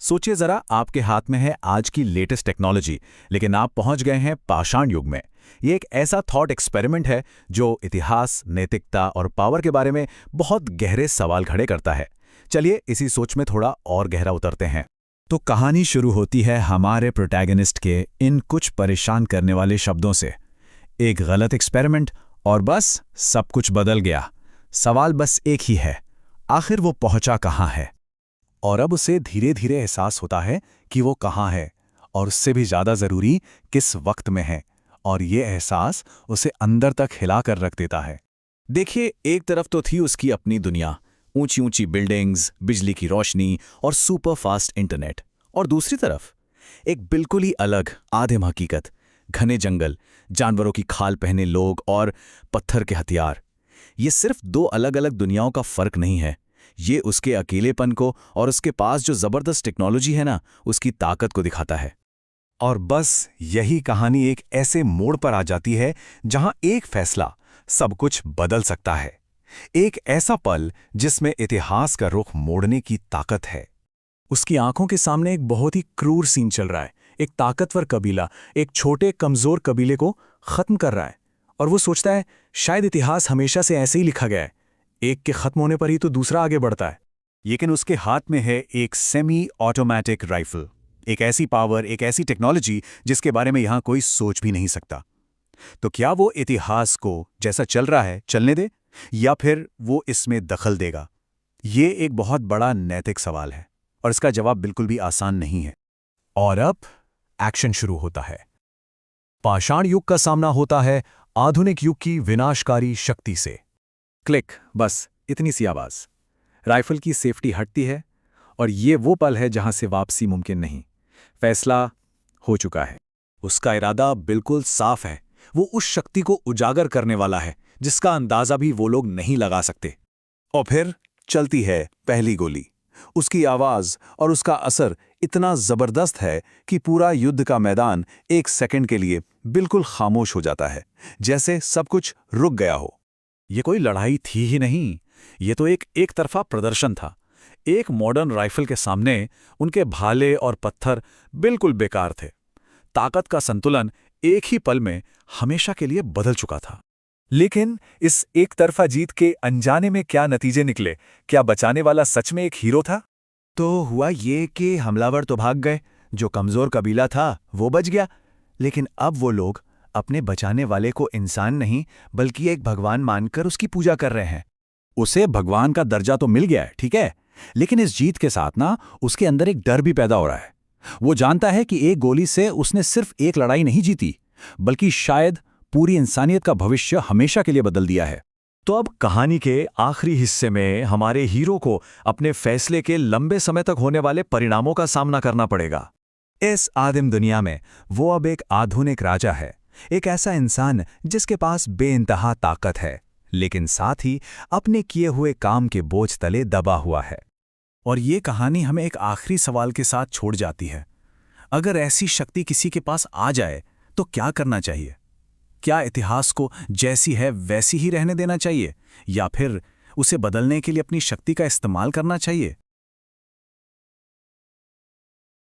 सोचिए जरा, आपके हाथ में है आज की लेटेस्ट टेक्नोलॉजी, लेकिन आप पहुंच गए हैं पाषाण युग में। ये एक ऐसा थॉट एक्सपेरिमेंट है जो इतिहास, नैतिकता और पावर के बारे में बहुत गहरे सवाल खड़े करता है। चलिए इसी सोच में थोड़ा और गहरा उतरते हैं। तो कहानी शुरू होती है हमारे प्रोटैगनिस्ट के इन कुछ परेशान करने वाले शब्दों से। एक गलत एक्सपेरिमेंट और बस सब कुछ बदल गया। सवाल बस एक ही है, आखिर वो पहुंचा कहाँ है? और अब उसे धीरे धीरे एहसास होता है कि वो कहाँ है, और उससे भी ज़्यादा ज़रूरी किस वक्त में है। और ये एहसास उसे अंदर तक हिला कर रख देता है। देखिए, एक तरफ तो थी उसकी अपनी दुनिया, ऊंची ऊंची बिल्डिंग्स, बिजली की रोशनी और सुपर फास्ट इंटरनेट। और दूसरी तरफ एक बिल्कुल ही अलग आदिम हकीकत, घने जंगल, जानवरों की खाल पहने लोग और पत्थर के हथियार। ये सिर्फ दो अलग अलग दुनियाओं का फर्क नहीं है, ये उसके अकेलेपन को और उसके पास जो जबरदस्त टेक्नोलॉजी है ना, उसकी ताकत को दिखाता है। और बस यही कहानी एक ऐसे मोड़ पर आ जाती है जहां एक फैसला सब कुछ बदल सकता है। एक ऐसा पल जिसमें इतिहास का रुख मोड़ने की ताकत है। उसकी आंखों के सामने एक बहुत ही क्रूर सीन चल रहा है। एक ताकतवर कबीला एक छोटे कमजोर कबीले को खत्म कर रहा है, और वो सोचता है शायद इतिहास हमेशा से ऐसे ही लिखा गया है, एक के खत्म होने पर ही तो दूसरा आगे बढ़ता है। लेकिन उसके हाथ में है एक सेमी ऑटोमेटिक राइफल, एक ऐसी पावर, एक ऐसी टेक्नोलॉजी जिसके बारे में यहां कोई सोच भी नहीं सकता। तो क्या वो इतिहास को जैसा चल रहा है चलने दे, या फिर वो इसमें दखल देगा? ये एक बहुत बड़ा नैतिक सवाल है, और इसका जवाब बिल्कुल भी आसान नहीं है। और अब एक्शन शुरू होता है। पाषाण युग का सामना होता है आधुनिक युग की विनाशकारी शक्ति से। क्लिक, बस इतनी सी आवाज। राइफल की सेफ्टी हटती है, और ये वो पल है जहां से वापसी मुमकिन नहीं। फैसला हो चुका है। उसका इरादा बिल्कुल साफ है। वो उस शक्ति को उजागर करने वाला है जिसका अंदाजा भी वो लोग नहीं लगा सकते। और फिर चलती है पहली गोली। उसकी आवाज और उसका असर इतना जबरदस्त है कि पूरा युद्ध का मैदान एक सेकंड के लिए बिल्कुल खामोश हो जाता है, जैसे सब कुछ रुक गया हो। ये कोई लड़ाई थी ही नहीं, ये तो एक तरफा प्रदर्शन था। एक मॉडर्न राइफल के सामने उनके भाले और पत्थर बिल्कुल बेकार थे। ताकत का संतुलन एक ही पल में हमेशा के लिए बदल चुका था। लेकिन इस एक तरफा जीत के अनजाने में क्या नतीजे निकले? क्या बचाने वाला सच में एक हीरो था? तो हुआ ये कि हमलावर तो भाग गए, जो कमजोर कबीला था वो बच गया। लेकिन अब वो लोग अपने बचाने वाले को इंसान नहीं बल्कि एक भगवान मानकर उसकी पूजा कर रहे हैं। उसे भगवान का दर्जा तो मिल गया है, ठीक है, लेकिन इस जीत के साथ ना उसके अंदर एक डर भी पैदा हो रहा है। वो जानता है कि एक गोली से उसने सिर्फ एक लड़ाई नहीं जीती, बल्कि शायद पूरी इंसानियत का भविष्य हमेशा के लिए बदल दिया है। तो अब कहानी के आखिरी हिस्से में हमारे हीरो को अपने फैसले के लंबे समय तक होने वाले परिणामों का सामना करना पड़ेगा। इस आदिम दुनिया में वो अब एक आधुनिक राजा है, एक ऐसा इंसान जिसके पास बेइंतहा ताकत है, लेकिन साथ ही अपने किए हुए काम के बोझ तले दबा हुआ है। और ये कहानी हमें एक आखिरी सवाल के साथ छोड़ जाती है। अगर ऐसी शक्ति किसी के पास आ जाए तो क्या करना चाहिए? क्या इतिहास को जैसी है वैसी ही रहने देना चाहिए, या फिर उसे बदलने के लिए अपनी शक्ति का इस्तेमाल करना चाहिए?